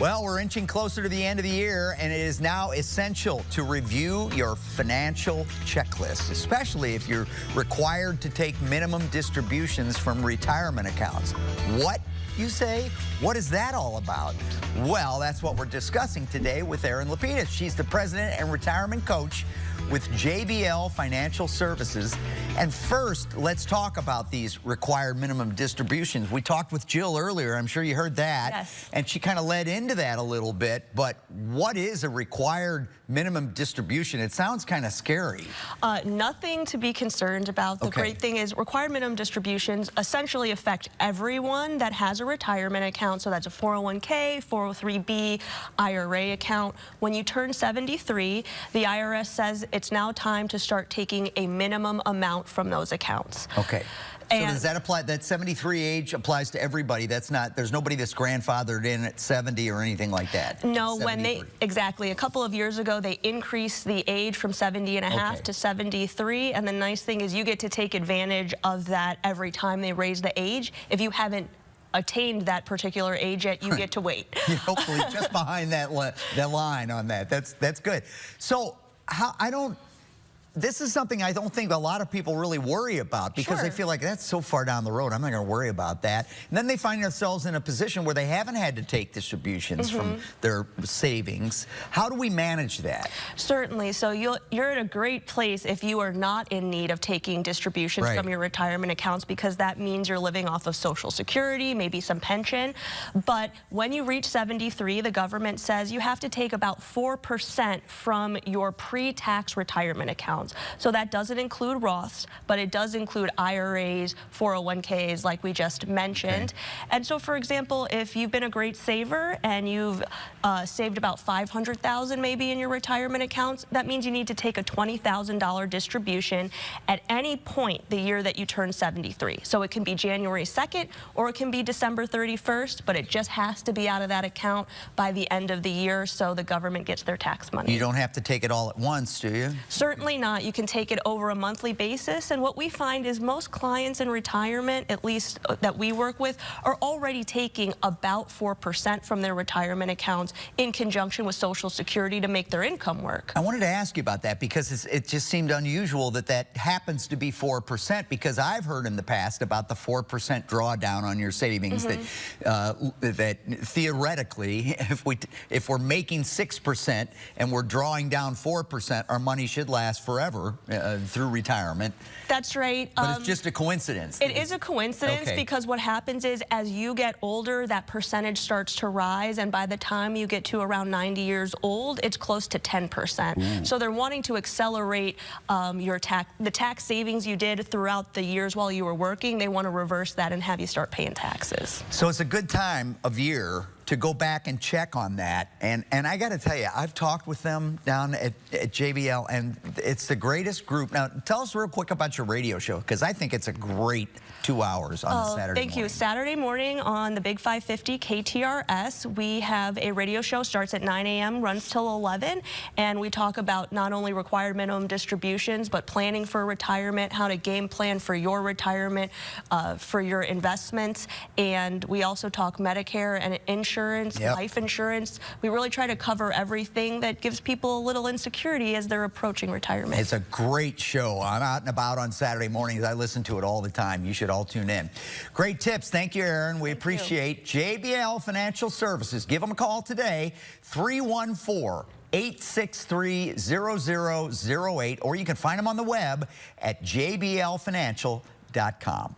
Well, we're inching closer to the end of the year, and it is now essential to review your financial checklist, especially if you're required to take minimum distributions from retirement accounts. What, you say? What is that all about? Well, that's what we're discussing today with Erin Lapidus. She's the president and retirement coach with JBL Financial Services. And first, let's talk about these required minimum distributions. We talked with Jill earlier. I'm sure you heard that. Yes. And she kind of led into that a little bit. But what is a required minimum distribution? It sounds kind of scary. Nothing to be concerned about. The great thing is required minimum distributions essentially affect everyone that has a retirement account. So that's a 401k, 403b, IRA account. When you turn 73, the IRS says it's now time to start taking a minimum amount from those accounts. Okay. So And does that apply, that 73 age applies to everybody? That's not, there's nobody that's grandfathered in at 70 or anything like that? No, when they, exactly, a couple of years ago, they increased the age from 70 and a half to 73. And the nice thing is you get to take advantage of that every time they raise the age. If you haven't attained that particular age yet, you get to wait. You're hopefully just behind that line on that. That's good. So this is something I don't think a lot of people really worry about because they feel like that's so far down the road, I'm not going to worry about that. And then they find themselves in a position where they haven't had to take distributions from their savings. How do we manage that? Certainly. So you're in a great place if you are not in need of taking distributions from your retirement accounts, because that means you're living off of Social Security, maybe some pension. But when you reach 73, the government says you have to take about 4% from your pre-tax retirement account. So that doesn't include Roths, but it does include IRAs, 401ks, like we just mentioned. And so, for example, if you've been a great saver and you've saved about $500,000 maybe in your retirement accounts, that means you need to take a $20,000 distribution at any point the year that you turn 73. So it can be January 2nd or it can be December 31st, but it just has to be out of that account by the end of the year so the government gets their tax money. You don't have to take it all at once, do you? Certainly not. You can take it over a monthly basis, and what we find is most clients in retirement, at least that we work with, are already taking about 4% from their retirement accounts in conjunction with Social Security to make their income work. I wanted to ask you about that because it just seemed unusual that that happens to be 4%, because I've heard in the past about the 4% drawdown on your savings that theoretically, if we're making 6% and we're drawing down 4%, our money should last forever through retirement. That's right. But it's just a coincidence. It is a coincidence because what happens is as you get older, that percentage starts to rise, and by the time you get to around 90 years old, it's close to 10%. So they're wanting to accelerate the tax savings you did throughout the years while you were working. They want to reverse that and have you start paying taxes. So it's a good time of year to go back and check on that. And I got to tell you, I've talked with them down at JBL, and it's the greatest group. Now, tell us real quick about your radio show, because I think it's a great 2 hours on Saturday morning. Thank you. Saturday morning on the Big 550 KTRS, we have a radio show, starts at 9 a.m., runs till 11, and we talk about not only required minimum distributions, but planning for retirement, how to game plan for your retirement, for your investments, and we also talk Medicare and insurance, life insurance. We really try to cover everything that gives people a little insecurity as they're approaching retirement. It's a great show. I'm out and about on Saturday mornings. I listen to it all the time. You should all tune in. Great tips. Thank you, Erin. We appreciate JBL Financial Services. Give them a call today, 314-863-0008, or you can find them on the web at jblfinancial.com.